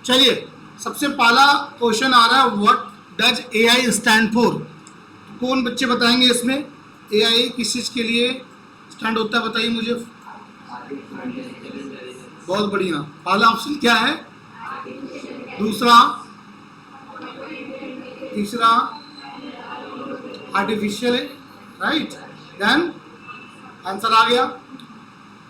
चलिए, सबसे पहला क्वेश्चन आ रहा है, what does AI stand for? कौन बच्चे बताएंगे इसमें एआई किस चीज के लिए स्टैंड होता है? बताइए मुझे। बहुत बढ़िया। पहला ऑप्शन क्या है? दूसरा, तीसरा आर्टिफिशियल है, राइट। देन आंसर आ गया।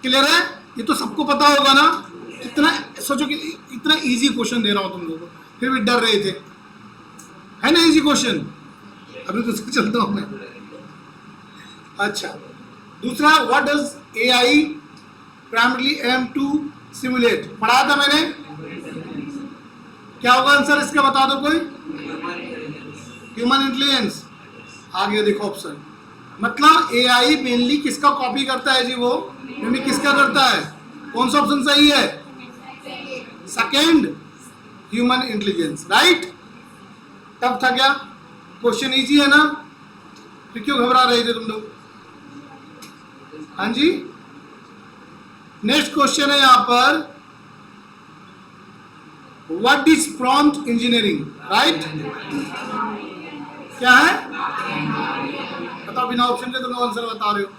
क्लियर है? ये तो सबको पता होगा ना। इतना सोचो कि इतना इजी क्वेश्चन दे रहा हूं तुम लोगों को, फिर भी डर रहे थे, है ना? Easy question. अभी तो चलता हूं मैं। अच्छा, दूसरा, what does AI primarily aim to simulate? पढ़ा था मैंने। क्या होगा आंसर इसका? बता दो कोई। Human intelligence. आ गया, देखो ऑप्शन। मतलब एआई मेनली किसका कॉपी करता है जी? वो मेनली किसका करता है? कौन सा ऑप्शन सही है? Second, human intelligence, right. तब था क्या? क्वेश्चन इजी है ना? फिर क्यों घबरा रहे थे तुम लोग? हाँ जी। नेक्स्ट क्वेश्चन है यहाँ पर, what is prompt engineering? Right. क्या है? बताओ, बिना ऑप्शन के तुम लोग आंसर बता रहे हो।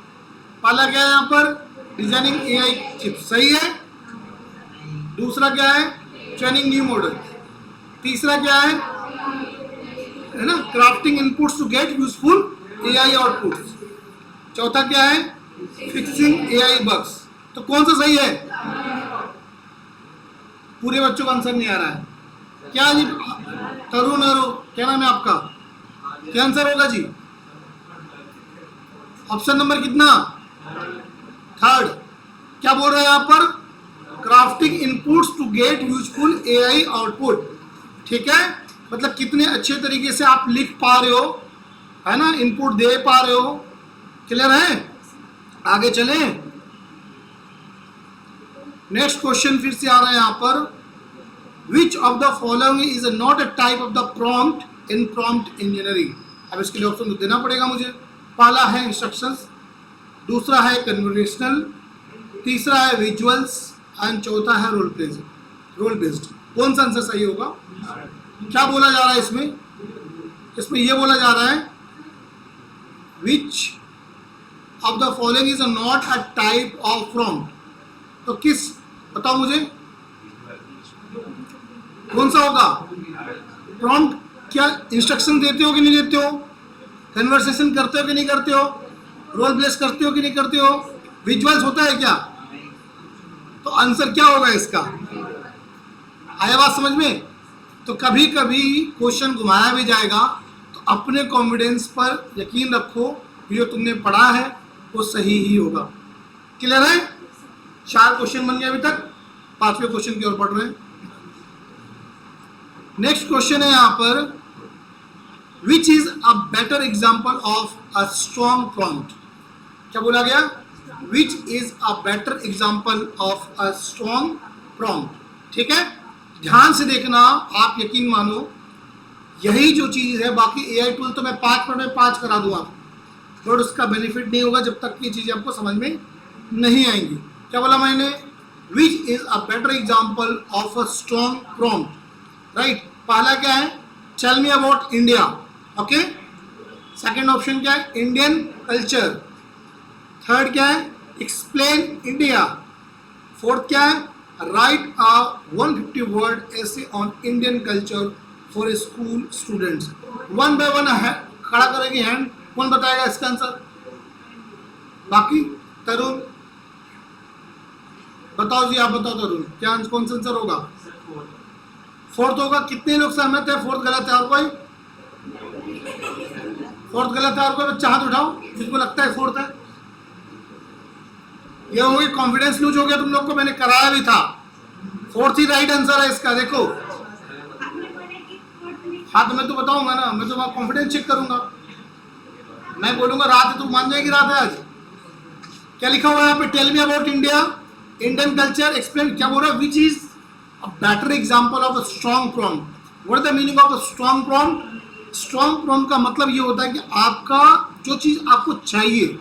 पहला क्या है यहाँ पर? डिजाइनिंग एआई चिप, सही है। दूसरा क्या है? Training new model. तीसरा क्या है ना? Crafting inputs to get useful AI outputs. चौथा क्या है? Fixing AI bugs. तो कौन सा सही है? पूरे बच्चों का आंसर नहीं आ रहा है क्या जी? तरुण, क्या नाम है आपका? क्या आंसर होगा जी? ऑप्शन नंबर कितना? थर्ड। क्या बोल रहा है यहाँ पर? Crafting inputs to get useful AI output. ठीक है, मतलब कितने अच्छे तरीके से आप लिख पा रहे हो, है ना? इनपुट दे पा रहे हो। क्लियर है? आगे चलें। नेक्स्ट क्वेश्चन फिर से आ रहा है यहाँ पर, which of the following is not a type of the prompt in prompt engineering? अब इसके लिए ऑप्शन तो देना पड़ेगा मुझे। पहला है इंस्ट्रक्शंस, दूसरा है कन्वर्सेशनल, तीसरा है विजुअल्स एंड चौथा है रोल बेस्ड। कौन सा आंसर सही होगा? क्या बोला जा रहा है इसमें? इसमें यह बोला जा रहा है, which of the following is not a type of prompt. तो किस, बताओ मुझे, कौन सा होगा? प्रॉम्प्ट क्या इंस्ट्रक्शन देते हो कि नहीं देते हो? कन्वर्सेशन करते हो कि नहीं करते हो? रोल प्लेस करते हो कि नहीं करते हो? विजुअल्स होता है क्या? तो आंसर क्या होगा इसका? आया बात समझ में? तो कभी कभी क्वेश्चन घुमाया भी जाएगा, तो अपने कॉन्फिडेंस पर यकीन रखो, जो तुमने पढ़ा है वो सही ही होगा। क्लियर है? 4 क्वेश्चन बन गए अभी तक, 5वें क्वेश्चन की ओर बढ़ रहे हैं। नेक्स्ट क्वेश्चन है यहाँ पर, विच is a better example of a strong prompt? क्या बोला गया? विच is a better example of a strong prompt. ठीक है, ध्यान से देखना, आप यकीन मानो यही जो चीज है, बाकी एआई टूल तो मैं 5 मिनट में 5 करा दूंगा, बट उसका बेनिफिट नहीं होगा जब तक ये चीजें आपको समझ में नहीं आएंगी। क्या बोला मैंने? Which is a better example of a strong prompt, right. पहला क्या है? Tell me about India. Okay. Second option क्या है? Indian culture. थर्ड क्या है? Explain India. फोर्थ क्या है? राइट अ 150 वर्ड ऐसे on Indian culture for school students. One by one है, खड़ा करेंगे हैंड, कौन बताएगा इसका आंसर? बाकी तरुण बताओ जी, आप बताओ तरुण, क्या कौन सा आंसर होगा? फोर्थ होगा। कितने लोग सहमत है फोर्थ गलत है? और कोई? फोर्थ गलत है और कोई? बच्चा हाथ उठाओ जिसको लगता है फोर्थ है। ये हो गई, कॉन्फिडेंस लूज हो गया तुम लोग को, मैंने कराया भी था। फोर्थ ही राइट आंसर है इसका। देखो हाँ, तो मैं तो बताऊंगा ना, मैं तो कॉन्फिडेंस चेक करूंगा। मैं बोलूंगा रात है, तू मान जाएगी रात है आज। क्या लिखा हुआ है यहाँ पे? Tell me about India, Indian culture, explain. क्या बोल रहा है? Which is a better example of a strong prompt. What is the meaning of a strong prompt? Strong prompt का मतलब ये होता है कि आपका जो चीज आपको चाहिए,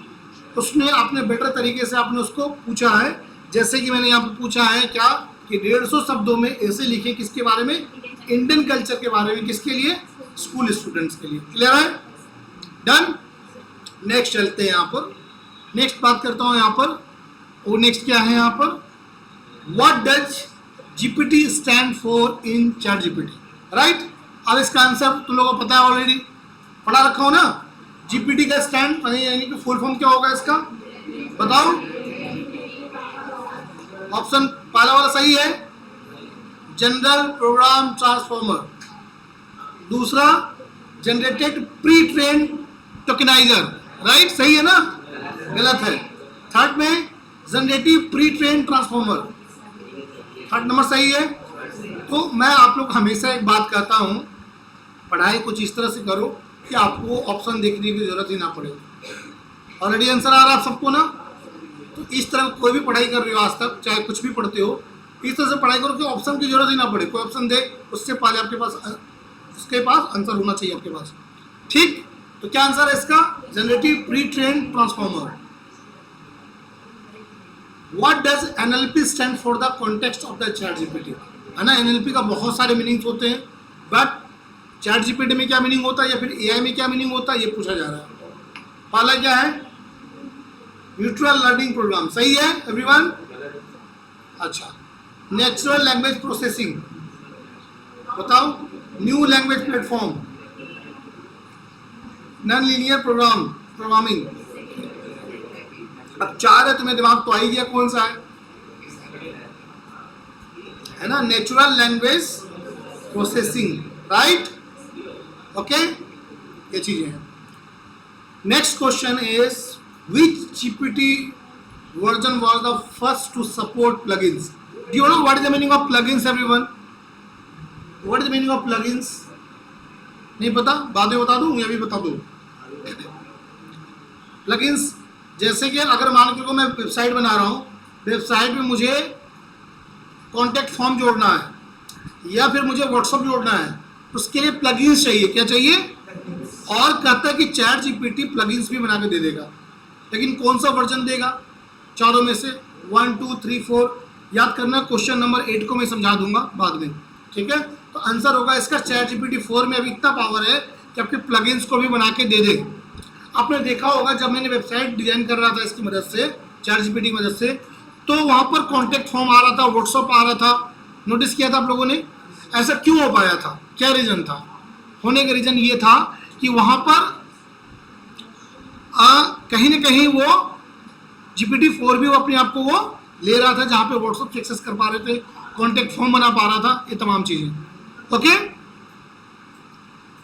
उसने आपने बेटर तरीके से आपने उसको पूछा है, जैसे कि मैंने यहाँ पे पूछा है क्या कि 150 शब्दों में ऐसे लिखे किसके बारे में, इंडियन कल्चर के बारे में, किसके लिए, स्कूल स्टूडेंट्स के लिए। क्लियर है, डन। नेक्स्ट चलते हैं यहाँ पर, नेक्स्ट बात करता हूँ यहाँ पर, और नेक्स्ट क्या है यहाँ पर, what does GPT stand for in chat GPT, right. अब इसका आंसर तुम लोगों को पता है, ऑलरेडी पढ़ा रखा हो ना। जीपीटी का स्टैंड यानी कि फुल फॉर्म क्या होगा इसका, बताओ। ऑप्शन पहला वाला सही है, जनरल प्रोग्राम ट्रांसफॉर्मर। दूसरा generated pre train tokeniser, right, सही है ना, गलत है। थर्ड में generative pre train transformer, third number सही है। तो मैं आप लोग हमेशा एक बात कहता हूँ, पढ़ाई कुछ इस तरह से करो कि आपको ऑप्शन देखने की जरूरत ही ना पड़े। ऑलरेडी आंसर आ रहा है आप सबको ना, तो इस तरह कोई भी पढ़ाई कर रहे हो आज तक, चाहे कुछ भी पढ़ते हो, इस तरह से पढ़ाई करो कि ऑप्शन की जरूरत ही ना पड़े। कोई ऑप्शन दे उससे पहले आपके पास उसके पास आंसर होना चाहिए आपके पास, ठीक। तो क्या आंसर है इसका, generative pre train transformer. What does NLP stand for the context of the chat GPT, है ना। एनएलपी का बहुत सारे मीनिंग्स होते हैं, बट चैट जीपीटी में क्या मीनिंग होता है या फिर एआई में क्या मीनिंग होता है, ये पूछा जा रहा है। पहला क्या है, न्यूट्रल लर्निंग प्रोग्राम, सही है एवरीवन। अच्छा, नेचुरल लैंग्वेज प्रोसेसिंग, बताओ। New language platform, non linear programming. अब चार है, तुम्हें दिमाग तो आ ही गया कौन सा है ना, natural language processing, right, okay, ये चीजें हैं। Next question is which GPT version was the first to support plugins? Do you know what is the meaning of plugins, everyone? What is the meaning of plugins? नहीं पता, बाद में बता दूं या भी बता दूं। plugins जैसे कि अगर मान के मैं वेबसाइट बना रहा हूँ, वेबसाइट में मुझे कॉन्टेक्ट फॉर्म जोड़ना है या फिर मुझे व्हाट्सअप जोड़ना है, उसके लिए प्लगइन्स चाहिए। क्या चाहिए, और कहता है कि चैट जीपीटी प्लगइन्स भी बना के दे देगा, लेकिन कौन सा वर्जन देगा, चारों में से 1 2 3 4 याद करना। क्वेश्चन नंबर 8 को मैं समझा दूंगा बाद में, ठीक है। तो आंसर होगा इसका चैट जीपीटी 4 में अभी इतना पावर है कि आपके प्लगइन्स को भी बना के दे दे। आपने देखा होगा जब मैंने वेबसाइट डिजाइन कर रहा था इसकी मदद से, चैट जीपीटी की मदद से, तो वहाँ पर कॉन्टेक्ट फॉर्म आ रहा था, व्हाट्सअप आ रहा था, नोटिस किया था आप लोगों ने। ऐसा क्यों हो पाया था, क्या रीज़न था, होने का रीज़न ये था कि वहाँ पर कहीं ना कहीं वो जीपीटी 4 भी वो अपने आप को वो ले रहा था, जहाँ पे व्हाट्सएप एक्सेस कर पा रहे थे, कॉन्टेक्ट फॉर्म बना पा रहा था, ये तमाम चीज़ें। ओके,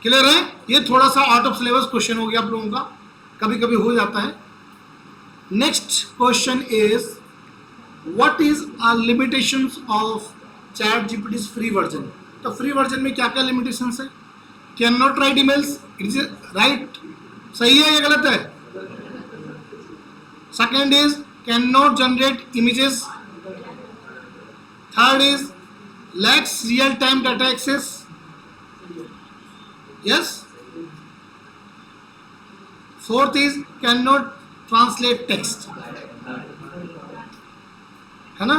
क्लियर है। ये थोड़ा सा आउट ऑफ सिलेबस क्वेश्चन हो गया आप लोगों का, कभी कभी हो जाता है। Next question is what is limitations of chat GPT free version. तो फ्री वर्जन में क्या क्या लिमिटेशंस है, can not write emails, it is right, सही है या गलत है। Second is can not generate images. Third is lacks real time data access, yes. Fourth is can not translate text, है ना।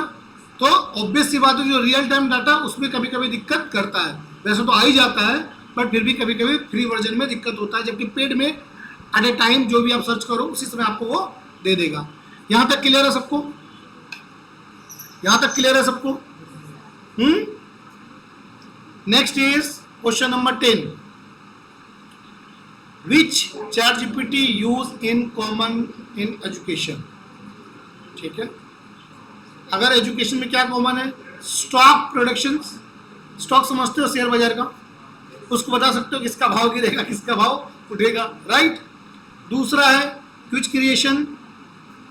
तो ऑब्वियस सी बात है, जो रियल टाइम डाटा उसमें कभी कभी दिक्कत करता है, वैसे तो आ ही जाता है, बट फिर भी कभी कभी फ्री वर्जन में दिक्कत होता है, जबकि पेड में एट ए टाइम जो भी आप सर्च करो उसी समय आपको वो दे देगा। यहां तक क्लियर है सबको, यहां तक क्लियर है सबको। Next is question number 10, which chat GPT use in common in education. ठीक है, अगर एजुकेशन में क्या कॉमन है, स्टॉक प्रोडक्शन, स्टॉक समझते हो शेयर बाजार का, उसको बता सकते हो किसका भाव गिरेगा किसका भाव उठेगा, राइट। दूसरा है क्विज क्रिएशन,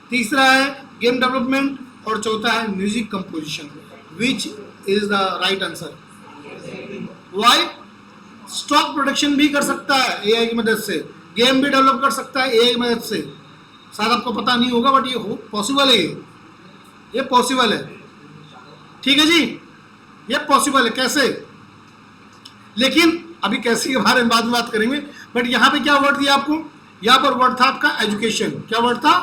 तीसरा है गेम डेवलपमेंट, और चौथा है music composition. Which is the right answer, why. Stock production भी कर सकता है एआई की मदद से, गेम भी डेवलप कर सकता है एआई की मदद से। शायद आपको पता नहीं होगा, बट ये पॉसिबल है, ये पॉसिबल है, ठीक है जी, ये पॉसिबल है। कैसे, लेकिन अभी कैसे के बारे में बाद में बात करेंगे। बट यहाँ पे क्या वर्ड दिया आपको, यहाँ पर वर्ड था आपका एजुकेशन। क्या वर्ड था,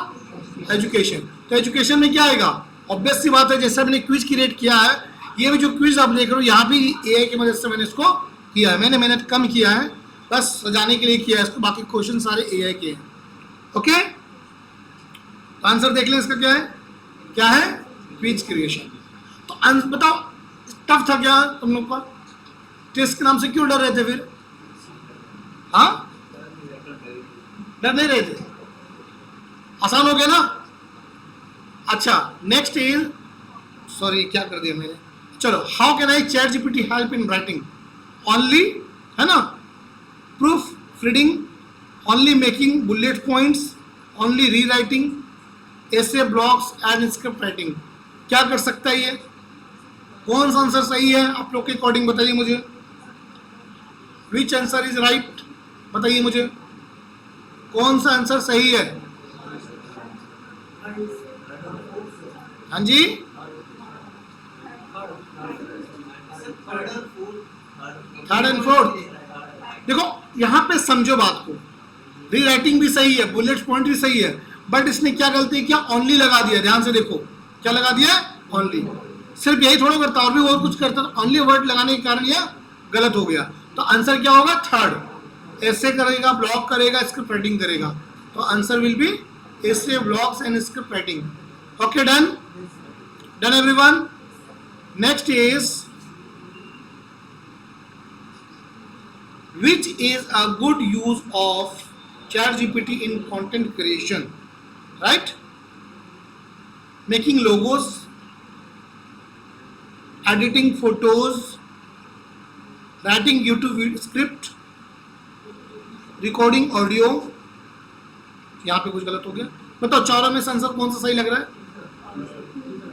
एजुकेशन। तो एजुकेशन में क्या आएगा? ऑब्वियस सी बात है, जैसे मैंने क्विज क्रिएट किया है, ये भी जो क्विज आप देख रहे हो यहाँ भी एआई की मदद से मैंने इसको किया है। मैंने मेहनत कम किया है, बस सजाने के लिए किया है इसको, बाकी क्वेश्चन सारे एआई के हैं। ओके, तो आंसर देख लें इसका क्या है क्विज क्रिएशन। तो बताओ टफ था क्या तुम लोग का? टेस्ट के नाम से क्यों डर रहे थे फिर? हाँ, डर नहीं रहे थे? आसान हो गया ना? अच्छा, नेक्स्ट इज, सॉरी क्या कर दिया मैंने, चलो, how can I chat GPT help in writing? Only, है ना, proof reading, only making bullet points, only री राइटिंग, ऐसे ब्लॉग्स एंड स्क्रिप्ट राइटिंग। क्या कर सकता है ये? कौन सा आंसर सही है आप लोग के अकॉर्डिंग बताइए मुझे। विच आंसर इज राइट, बताइए मुझे कौन सा आंसर सही है। हाँ जी, थर्ड एंड फोर्थ। देखो यहाँ पे समझो बात को, री राइटिंग भी सही है, बुलेट पॉइंट भी सही है, बट इसने क्या गलती किया? ओनली लगा दिया। ध्यान से देखो, क्या लगा दिया? ओनली। सिर्फ यही थोड़ा करता, और भी और कुछ करता, तो ओनली वर्ड लगाने के कारण यह गलत हो गया। तो आंसर क्या होगा? थर्ड। ऐसे करेगा, ब्लॉग करेगा, स्क्रिप्ट राइटिंग करेगा, तो आंसर विल बी ऐसे, blogs and script writing. Okay, done done everyone. Next is, which is a good use of ChatGPT in content creation, right? Making logos, editing photos, writing YouTube script, recording audio। यहाँ पे कुछ गलत हो गया, बताओ चारों में से आंसर कौन सा सही लग रहा है?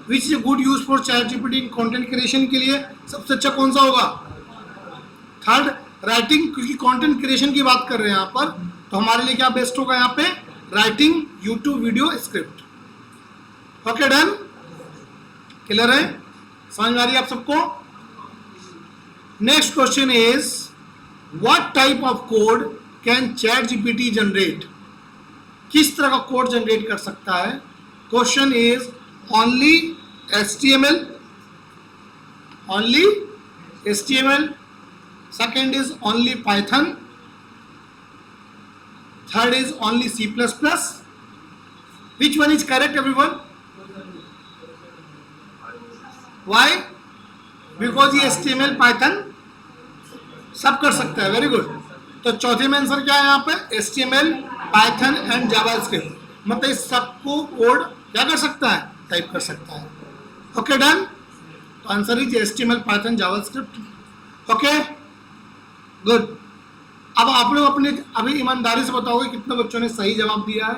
Which is a good use for ChatGPT in content creation के लिए सबसे अच्छा कौन सा होगा? थर्ड, राइटिंग, क्योंकि कंटेंट क्रिएशन की बात कर रहे हैं यहाँ पर, तो हमारे लिए क्या बेस्ट होगा यहाँ पे? Writing, YouTube video, script. Okay, done, clear है, समझ में आ रही है आप सबको? Next question is, what type of code can chat GPT generate? किस तरह का कोड जनरेट कर सकता है? Question is, only HTML, only HTML, second is only Python, third is only C++. Which one is correct everyone? Why? Because ये HTML Python सब कर सकता है। Very good. तो चौथे में आंसर क्या है यहाँ पे? HTML, Python and JavaScript. मतलब इस सबको कोड क्या कर सकता है? टाइप कर सकता है। Okay, done. तो answer is HTML, Python, JavaScript. Okay, good. अब आप लोग अपने अभी ईमानदारी से बताओगे कितने बच्चों ने सही जवाब दिया है,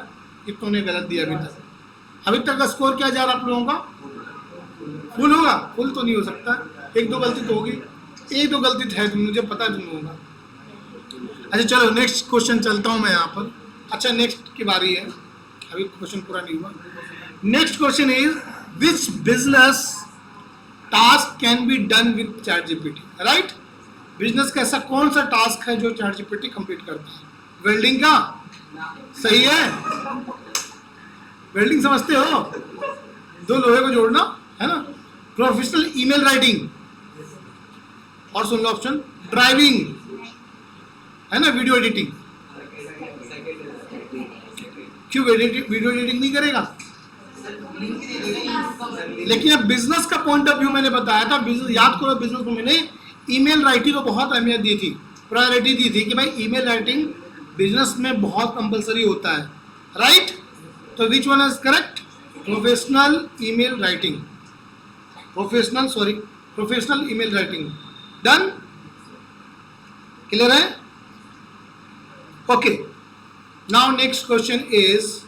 कितनों ने गलत दिया अभी तक? अभी तक का स्कोर क्या जा रहा है आप लोगों का? फुल होगा? फुल तो नहीं हो सकता, एक दो गलती तो होगी, एक दो गलती है, मुझे पता है तुम लोगों का। अच्छा चलो, नेक्स्ट क्वेश्चन चलता हूँ मैं यहाँ पर। अच्छा, नेक्स्ट की बारी है, अभी क्वेश्चन पूरा नहीं हुआ। Next question is, which business task can be done with chat GPT? Right, business का ऐसा कौन सा टास्क है जो चैट जीपीटी कंप्लीट करता है? वेल्डिंग का? सही है, वेल्डिंग समझते हो, दो लोहे को जोड़ना, है ना। प्रोफेशनल ईमेल राइटिंग, और सुन लो ऑप्शन, ड्राइविंग, है ना, वीडियो एडिटिंग। क्यों वीडियो एडिटिंग नहीं करेगा? लेकिन अब बिजनेस का पॉइंट ऑफ व्यू मैंने बताया था, बिजनेस याद करो, बिजनेस को मैंने ईमेल राइटिंग को बहुत अहमियत दी थी, प्रायोरिटी दी थी कि भाई ईमेल राइटिंग बिजनेस में बहुत कंपलसरी होता है, राइट। तो which one is correct? Professional email writing, professional email writing. Done, clear है? Okay, now next question is,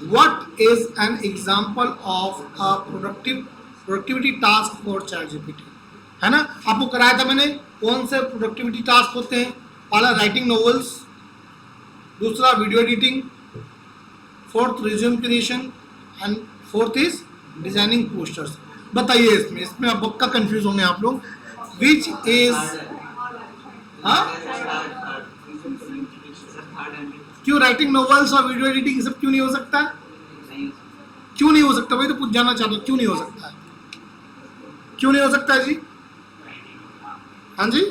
what is an example of a productivity task for ChatGPT? है ना, आपको कराया था मैंने, कौन से प्रोडक्टिविटी टास्क होते हैं? पहला राइटिंग नॉवेल्स, दूसरा video editing, fourth resume creation and fourth is designing posters. बताइए इसमें आप पक्का कंफ्यूज होंगे आप लोग। विच इज, क्यों राइटिंग नॉवेल्स और वीडियो एडिटिंग सब क्यों नहीं हो सकता? क्यों नहीं हो सकता? वही तो पूछ जानना चाहता हूँ, क्यों नहीं हो सकता? क्यों नहीं हो सकता जी? हाँ जी,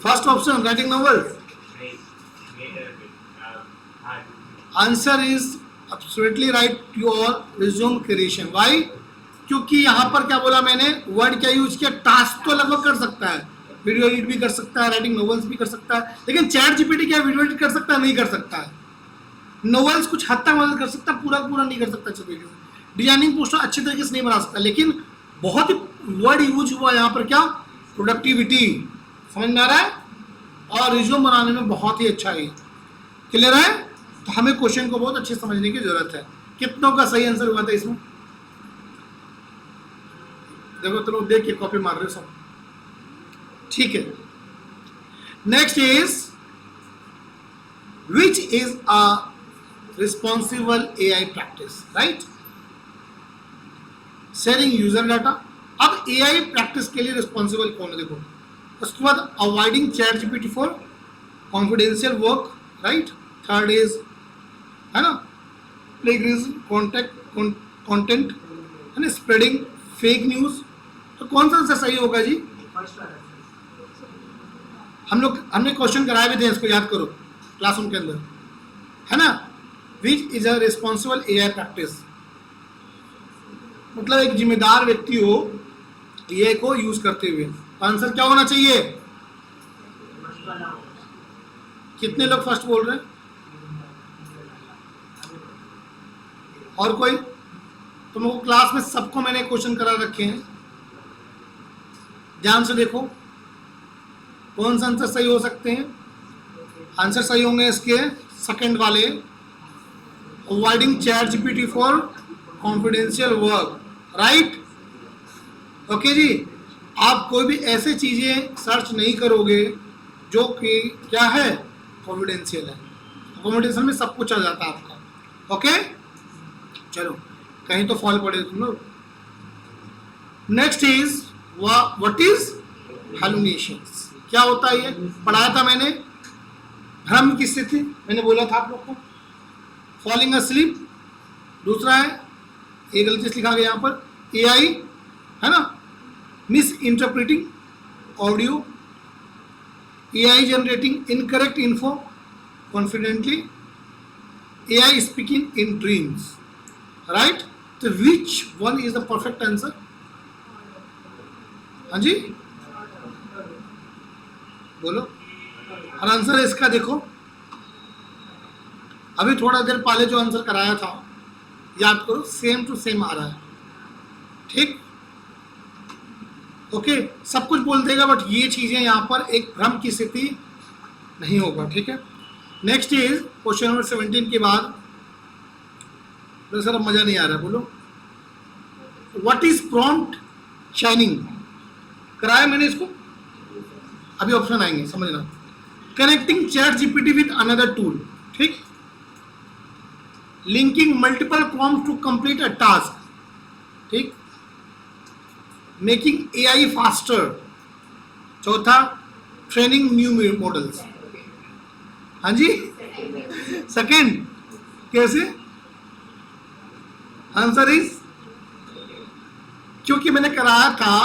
first option writing novels. Answer is absolutely right, your resume creation. Why? क्योंकि यहाँ पर क्या बोला मैंने, वर्ड क्या यूज किया, टास्क तो लगभग कर सकता है, वीडियो एडिट भी कर सकता है, राइटिंग नॉवेल्स भी कर सकता है, लेकिन चैट जीपीटी क्या वीडियो एडिट कर सकता है? नहीं कर सकता है. नॉवेल्स कुछ हद तक मदद कर सकता है, पूरा पूरा नहीं कर सकता अच्छे तरीके से. डिजाइनिंग पोस्टर अच्छे तरीके से नहीं बना सकता, लेकिन बहुत ही वर्ड यूज हुआ यहाँ पर, क्या, प्रोडक्टिविटी. समझ में आ रहा है? और रिज्यूम बनाने में बहुत ही अच्छा है. क्लियर है? तो हमें क्वेश्चन को बहुत अच्छे समझने की जरूरत है. कितनों का सही आंसर हुआ था इसमें? देखो तो लोग देख के कॉपी मार रहे हो सब. ठीक है. Next is which is a responsible AI practice, right? Sharing user data. अब एआई प्रैक्टिस के लिए रिस्पॉन्सिबल कौन है? देखो, उसके बाद avoiding chat GPT for confidential work, right? Third is, है ना, प्लेगरिज्म, कंटेंट, है ना, स्प्रेडिंग फेक न्यूज. तो कौन सा आंसर सही होगा जी? हमने क्वेश्चन कराए भी थे, इसको याद करो क्लासरूम के अंदर, है ना. विच is a responsible AI practice, मतलब एक जिम्मेदार व्यक्ति हो एआई को यूज करते हुए. आंसर क्या होना चाहिए? कितने लोग फर्स्ट बोल रहे हैं? और कोई? तुमको क्लास में सबको मैंने क्वेश्चन करा रखे हैं, ध्यान से देखो कौन सा आंसर सही हो सकते हैं. आंसर सही होंगे इसके सेकंड वाले, avoiding chat GPT for confidential work, right? Okay जी. आप कोई भी ऐसे चीजें सर्च नहीं करोगे जो कि क्या है, कॉन्फिडेंशियल है. कॉन्फिडेंशियल में सब कुछ आ जाता है आपका. ओके, चलो, कहीं तो फॉल पड़े तुम लोग. Next is what is hallucinations. क्या होता है? ये पढ़ाया था मैंने. भ्रम की स्थिति मैंने बोला था आप लोग को. फॉलिंग अस्लीप दूसरा है, ये गलती से लिखा गया यहाँ पर. एआई, है ना, misinterpreting audio. AI generating incorrect info confidently. AI speaking in dreams, right? तो which one is the perfect answer? हाँ जी, बोलो. और आंसर है इसका, देखो अभी थोड़ा देर पहले जो आंसर कराया था याद करो, सेम टू सेम आ रहा है. ठीक, ओके. सब कुछ बोल देगा बट ये चीजें यहाँ पर एक भ्रम की स्थिति नहीं होगा. ठीक है. नेक्स्ट इज क्वेश्चन नंबर 17 के बाद. तो सर अब मजा नहीं आ रहा, बोलो. What is prompt chaining? कराया मैंने इसको, अभी ऑप्शन आएंगे, समझना. Connecting chat GPT with another tool, ठीक. Linking multiple prompt to complete a task, ठीक. Making AI faster. चौथा, ट्रेनिंग न्यू मॉडल्स. हाँ जी, सेकेंड कैसे? आंसर इज, क्योंकि मैंने कराया था,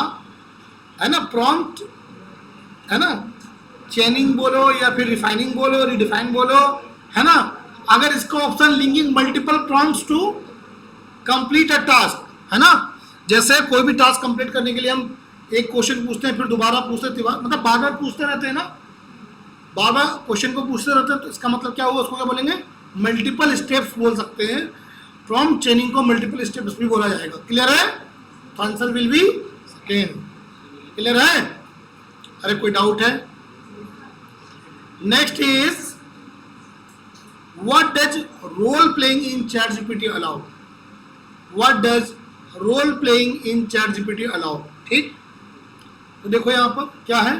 है ना, प्रॉम्प्ट, है ना, चेनिंग बोलो या फिर रिफाइनिंग बोलो, रिडिफाइन बोलो, है ना. अगर इसका option linking multiple prompts to complete a task, है ना. जैसे कोई भी टास्क कंप्लीट करने के लिए हम एक क्वेश्चन पूछते हैं, फिर दोबारा पूछते हैं, मतलब बार बार पूछते रहते हैं ना, बार बार क्वेश्चन को पूछते रहते हैं, तो इसका मतलब क्या होगा, उसको क्या बोलेंगे, मल्टीपल स्टेप्स बोल सकते हैं. प्रॉम्प्ट चेनिंग को मल्टीपल स्टेप्स भी बोला जाएगा. क्लियर है? तो answer will be second. Clear है? अरे कोई डाउट है? Next is what does role playing in chat GPT allow? What does role playing in chat GPT allow? ठीक. तो देखो यहां पर क्या है,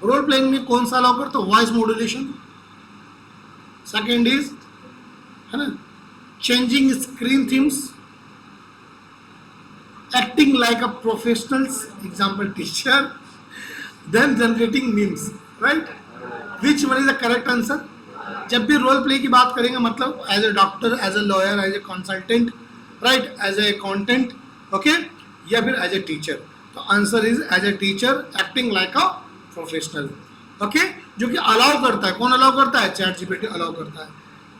रोल प्लेइंग में कौन सा अलाउ करता है? Voice modulation. सेकेंड इज, है ना, changing screen themes. acting like a professionals, example teacher, then generating memes, right? Which one is the correct answer? जब भी रोल प्ले की बात करेंगे मतलब as a doctor, as a lawyer, as a consultant, right, as a accountant, okay, या फिर as a teacher. तो answer is as a teacher acting like a professional, okay, जो कि अलाउ करता है। कौन अलाउ करता है? चैट जीपीटी अलाउ करता है।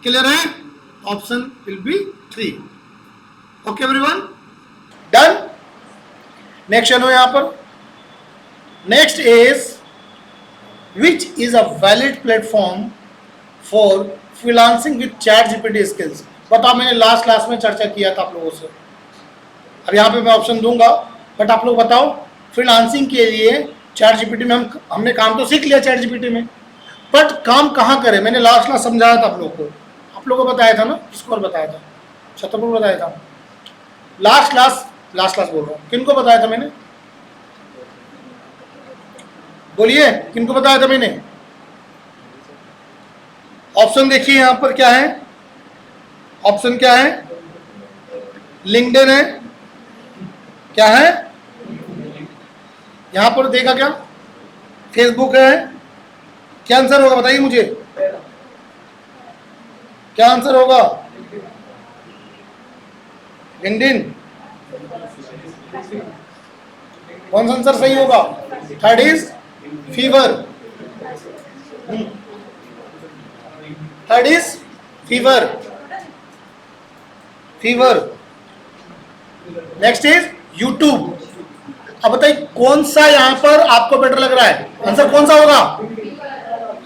क्लियर है? Option will be 3। Okay everyone, done. Next चलो यहाँ पर, next is which is a valid platform for freelancing with chat GPT skills. बताओ, मैंने लास्ट क्लास में चर्चा किया था आप लोगों से। अब यहाँ पे मैं ऑप्शन दूंगा, बट आप लोग बताओ, फ्रीलांसिंग के लिए चैट जीपीटी में हमने काम तो सीख लिया चैट जीपीटी में, बट काम कहाँ करें? मैंने लास्ट क्लास समझाया था आप लोगों को बताया था ना, किसको और बताया था? छत्रपुर बताया था लास्ट क्लास बोल रहा हूँ। किनको बताया था मैंने? बोलिए, किनको बताया था मैंने? ऑप्शन देखिए यहां पर क्या है, ऑप्शन क्या है? लिंक्डइन है, क्या है यहां पर देखा क्या? फेसबुक है। क्या आंसर होगा बताइए मुझे, क्या आंसर होगा? लिंक्डइन। कौन सा आंसर सही होगा? Third is fever, third is fever, fever. Next is YouTube. अब बताइए कौन सा यहां पर आपको बेटर लग रहा है? आंसर कौन सा होगा?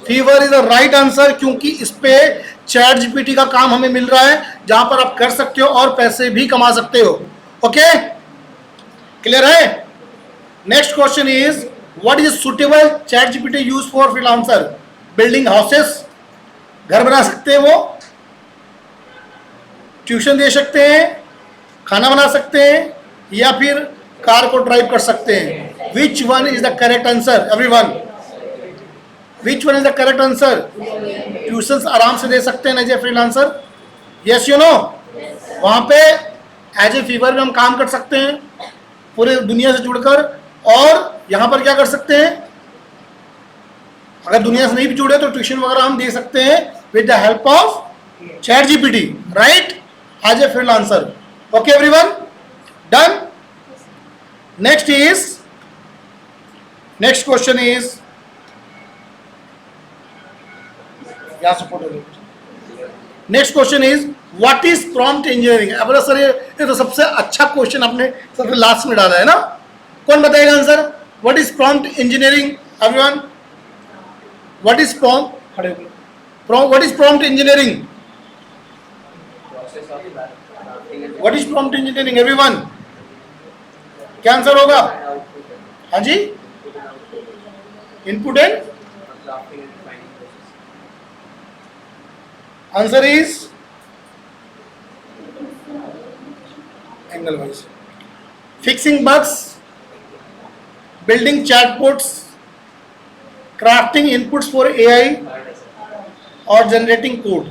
Fever is the right answer, क्योंकि इस पे चैट जीपीटी का काम हमें मिल रहा है, जहां पर आप कर सकते हो और पैसे भी कमा सकते हो। ओके, क्लियर है? Next question is what is suitable chat GPT use for freelancer? Building houses, घर बना सकते हैं वो, ट्यूशन दे सकते हैं, खाना बना सकते हैं, या फिर कार को ड्राइव कर सकते हैं। Which one is the correct answer everyone? Which one is the correct answer? Tuitions आराम से दे सकते हैं as a freelancer, yes you know. वहां पे एज ए फीवर में हम काम कर सकते हैं पूरे दुनिया से जुड़कर, और यहां पर क्या कर सकते हैं? अगर दुनिया से नहीं भी जुड़े तो ट्यूशन वगैरह हम दे सकते हैं with the help of chat GPT, right, as a freelancer. Okay everyone, done. Next question is, यहां से फोटो देखो। Next question is what is prompt engineering? अब सर ये तो सबसे अच्छा क्वेश्चन आपने सबसे लास्ट में डाला है ना। कौन बताएगा answer? What is prompt engineering everyone? What is what is prompt engineering? What is prompt engineering everyone? क्या आंसर होगा? हाँ जी, input and answer is angle wise, fixing bugs, building chatbots, crafting inputs for AI, or generating code?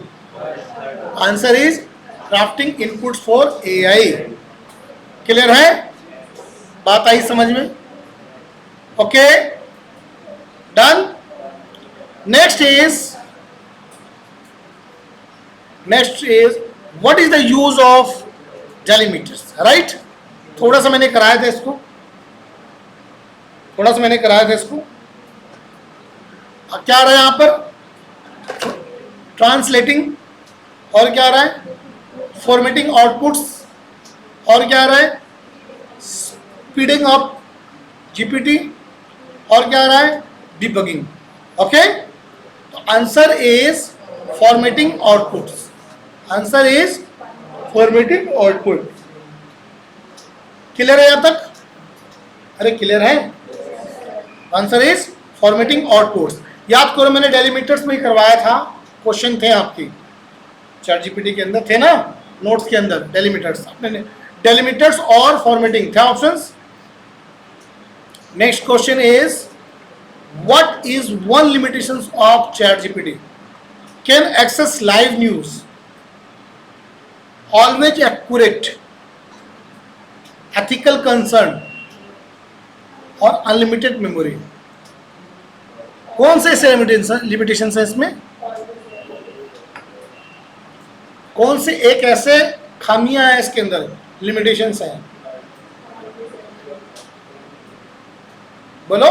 Answer is crafting inputs for AI. Clear है? बात आई समझ में? Okay, done. Next is what is the use of delimiters, right? थोड़ा सा मैंने कराया था इसको, क्या आ रहा है यहाँ पर? ट्रांसलेटिंग, और क्या आ रहा है? फॉर्मेटिंग आउटपुट्स, और क्या आ रहा है? स्पीडिंग अप जीपीटी, और क्या आ रहा है? डिबगिंग। ओके, तो answer is formatting outputs, answer is formatting output. Clear है यहाँ तक? अरे क्लियर है? Answer is formatting outputs. याद करो मैंने डेलीमीटर्स में ही करवाया था, क्वेश्चन थे आपकी चैट जीपीटी के अंदर, थे ना नोट्स के अंदर, डेलीमीटर्स, आपने डेलीमीटर्स और फॉर्मेटिंग थे options. Next question is what is one limitations of chat GPT? Can access live news, always accurate, ethical concern, और अनलिमिटेड मेमोरी। कौन से लिमिटेशन है इसमें? कौन से एक ऐसे खामियां हैं इसके अंदर, लिमिटेशंस हैं? बोलो।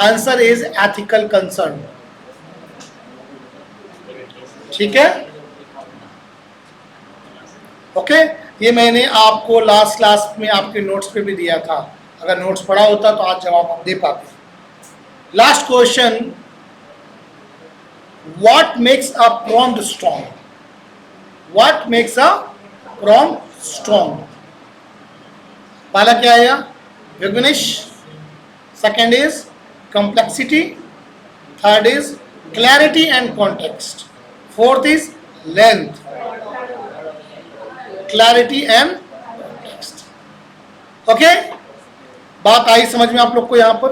Answer is ethical concern. ठीक है, ओके। ये मैंने आपको लास्ट क्लास में आपके नोट्स पे भी दिया था, अगर नोट्स पढ़ा होता तो आज जवाब आप दे पाते। Last question, what makes a prompt strong? What makes a prompt strong? पहला क्या आया? Vignesh. Second is complexity, third is clarity and context, fourth is length, clarity and context. Okay, बात आई समझ में आप लोग को? यहां पर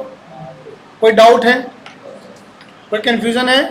कोई डाउट है, कोई कंफ्यूजन है?